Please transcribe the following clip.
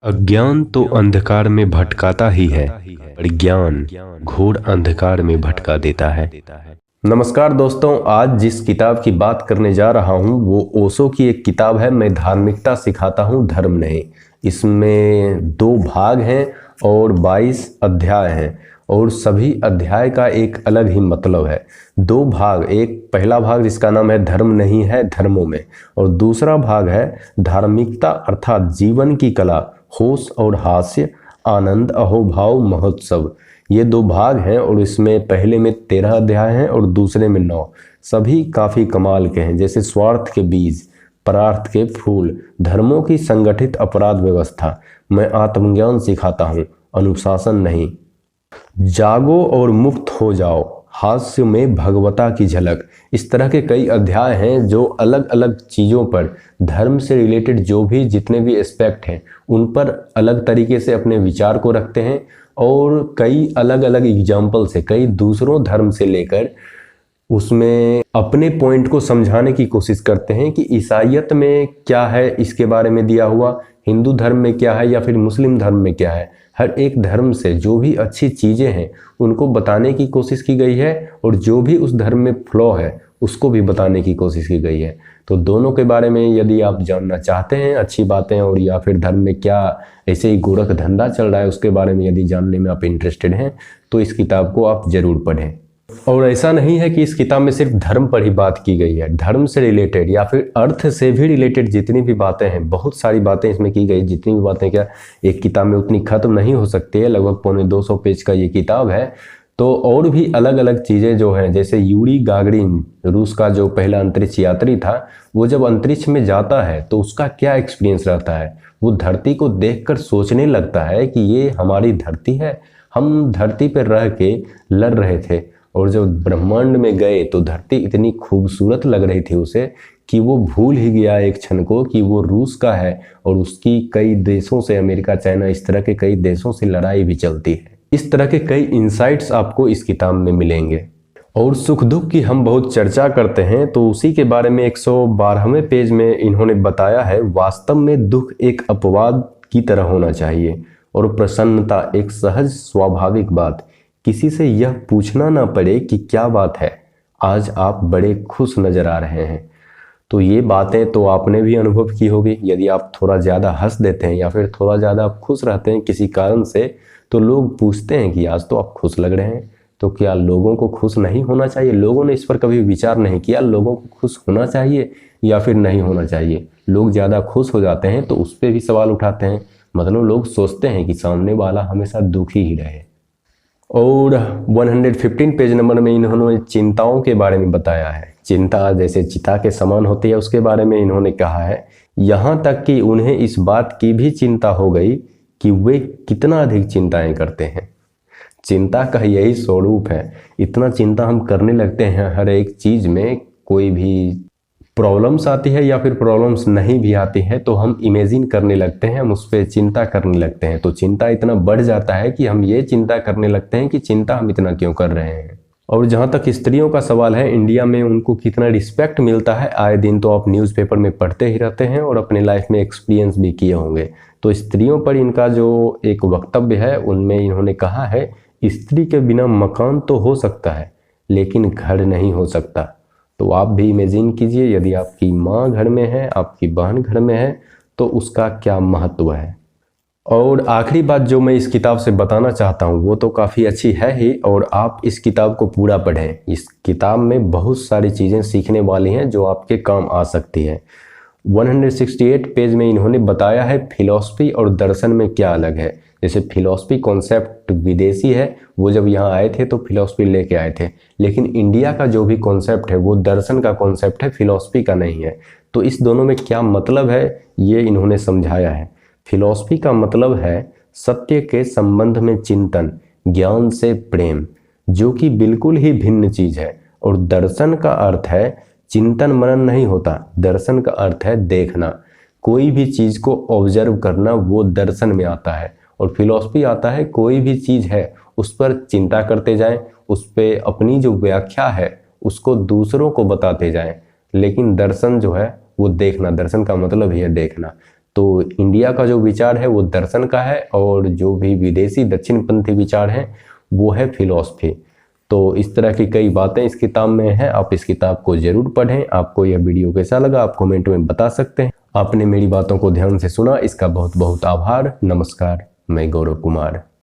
अज्ञान तो अंधकार में भटकाता ही है, पर ज्ञान घोर अंधकार में भटका देता है। नमस्कार दोस्तों, आज जिस किताब की बात करने जा रहा हूँ वो ओशो की एक किताब है, मैं धार्मिकता सिखाता हूँ धर्म नहीं। इसमें 2 भाग हैं और 22 अध्याय हैं और सभी अध्याय का एक अलग ही मतलब है। 2 भाग, एक पहला भाग जिसका नाम है धर्म नहीं है धर्मों में, और दूसरा भाग है धार्मिकता अर्थात जीवन की कला, होश और हास्य, आनंद, अहोभाव, महोत्सव। ये 2 भाग हैं और इसमें पहले में 13 अध्याय हैं और दूसरे में 9। सभी काफी कमाल के हैं, जैसे स्वार्थ के बीज, परार्थ के फूल, धर्मों की संगठित अपराध व्यवस्था, मैं आत्मज्ञान सिखाता हूँ अनुशासन नहीं, जागो और मुक्त हो जाओ, हास्य में भगवता की झलक। इस तरह के कई अध्याय हैं जो अलग अलग चीज़ों पर, धर्म से रिलेटेड जो भी जितने भी एस्पेक्ट हैं उन पर अलग तरीके से अपने विचार को रखते हैं और कई अलग अलग एग्जाम्पल से, कई दूसरों धर्म से लेकर उसमें अपने पॉइंट को समझाने की कोशिश करते हैं कि ईसाईयत में क्या है इसके बारे में दिया हुआ, हिंदू धर्म में क्या है या फिर मुस्लिम धर्म में क्या है। हर एक धर्म से जो भी अच्छी चीज़ें हैं उनको बताने की कोशिश की गई है और जो भी उस धर्म में फ्लॉ है उसको भी बताने की कोशिश की गई है। तो दोनों के बारे में यदि आप जानना चाहते हैं अच्छी बातें, और या फिर धर्म में क्या ऐसे ही गोरख धंधा चल रहा है उसके बारे में यदि जानने में आप इंटरेस्टेड हैं तो इस किताब को आप ज़रूर पढ़ें। और ऐसा नहीं है कि इस किताब में सिर्फ धर्म पर ही बात की गई है, धर्म से रिलेटेड या फिर अर्थ से भी रिलेटेड जितनी भी बातें हैं, बहुत सारी बातें इसमें की गई। जितनी भी बातें क्या एक किताब में उतनी खत्म नहीं हो सकती है, लगभग 250 पेज का ये किताब है। तो और भी अलग अलग चीज़ें जो हैं, जैसे यूरी गागरिन, रूस का जो पहला अंतरिक्ष यात्री था, वो जब अंतरिक्ष में जाता है तो उसका क्या एक्सपीरियंस रहता है। वो धरती को देखकर सोचने लगता है कि ये हमारी धरती है, हम धरती पर रह के लड़ रहे थे और जब ब्रह्मांड में गए तो धरती इतनी खूबसूरत लग रही थी उसे कि वो भूल ही गया एक क्षण को कि वो रूस का है और उसकी कई देशों से, अमेरिका, चाइना, इस तरह के कई देशों से लड़ाई भी चलती है। इस तरह के कई इंसाइट्स आपको इस किताब में मिलेंगे। और सुख दुख की हम बहुत चर्चा करते हैं तो उसी के बारे में 112वें पेज में इन्होंने बताया है, वास्तव में दुख एक अपवाद की तरह होना चाहिए और प्रसन्नता एक सहज स्वाभाविक बात। किसी से यह पूछना ना पड़े कि क्या बात है, आज आप बड़े खुश नजर आ रहे हैं। तो ये बातें तो आपने भी अनुभव की होगी। यदि आप थोड़ा ज़्यादा हंस देते हैं या फिर थोड़ा ज़्यादा आप खुश रहते हैं किसी कारण से, तो लोग पूछते हैं कि आज तो आप खुश लग रहे हैं। तो क्या लोगों को खुश नहीं होना चाहिए? लोगों ने इस पर कभी विचार नहीं किया, लोगों को खुश होना चाहिए या फिर नहीं होना चाहिए। लोग ज़्यादा खुश हो जाते हैं तो उस पर भी सवाल उठाते हैं, मतलब लोग सोचते हैं कि सामने वाला हमेशा दुखी ही रहे। और 115 पेज नंबर में इन्होंने चिंताओं के बारे में बताया है। चिंता जैसे चिता के समान होती है उसके बारे में इन्होंने कहा है, यहाँ तक कि उन्हें इस बात की भी चिंता हो गई कि वे कितना अधिक चिंताएं करते हैं। चिंता का यही स्वरूप है, इतना चिंता हम करने लगते हैं हर एक चीज़ में। कोई भी प्रॉब्लम्स आती है या फिर प्रॉब्लम्स नहीं भी आती है तो हम इमेजिन करने लगते हैं, हम उस पर चिंता करने लगते हैं। तो चिंता इतना बढ़ जाता है कि हम ये चिंता करने लगते हैं कि चिंता हम इतना क्यों कर रहे हैं। और जहाँ तक स्त्रियों का सवाल है, इंडिया में उनको कितना रिस्पेक्ट मिलता है, आए दिन तो आप न्यूज़पेपर में पढ़ते ही रहते हैं और अपने लाइफ में एक्सपीरियंस भी किए होंगे। तो स्त्रियों पर इनका जो एक वक्तव्य है उनमें इन्होंने कहा है, स्त्री के बिना मकान तो हो सकता है लेकिन घर नहीं हो सकता। तो आप भी इमेजिन कीजिए, यदि आपकी माँ घर में है, आपकी बहन घर में है, तो उसका क्या महत्व है। और आखिरी बात जो मैं इस किताब से बताना चाहता हूँ वो तो काफ़ी अच्छी है ही, और आप इस किताब को पूरा पढ़ें। इस किताब में बहुत सारी चीज़ें सीखने वाली हैं जो आपके काम आ सकती है। 168 पेज में इन्होंने बताया है फिलॉसफी और दर्शन में क्या अलग है। जैसे फिलॉसफी कॉन्सेप्ट विदेशी है, वो जब यहाँ आए थे तो फिलॉसफी लेके आए थे, लेकिन इंडिया का जो भी कॉन्सेप्ट है वो दर्शन का कॉन्सेप्ट है, फिलॉसफी का नहीं है। तो इस दोनों में क्या मतलब है ये इन्होंने समझाया है। फिलॉसफी का मतलब है सत्य के संबंध में चिंतन, ज्ञान से प्रेम, जो कि बिल्कुल ही भिन्न चीज है। और दर्शन का अर्थ है चिंतन मनन नहीं होता, दर्शन का अर्थ है देखना, कोई भी चीज को ऑब्जर्व करना, वो दर्शन में आता है। और फिलॉसफी आता है कोई भी चीज है उस पर चिंता करते जाएं, उस पर अपनी जो व्याख्या है उसको दूसरों को बताते जाएं। लेकिन दर्शन जो है वो देखना, दर्शन का मतलब ही है देखना। तो इंडिया का जो विचार है वो दर्शन का है, और जो भी विदेशी दक्षिणपंथी विचार हैं वो है फिलॉसफी। तो इस तरह की कई बातें इस किताब में हैं। आप इस किताब को जरूर पढ़ें। आपको यह वीडियो कैसा लगा आप कमेंट में बता सकते हैं। आपने मेरी बातों को ध्यान से सुना, इसका बहुत बहुत आभार। नमस्कार, मैं गौरव कुमार।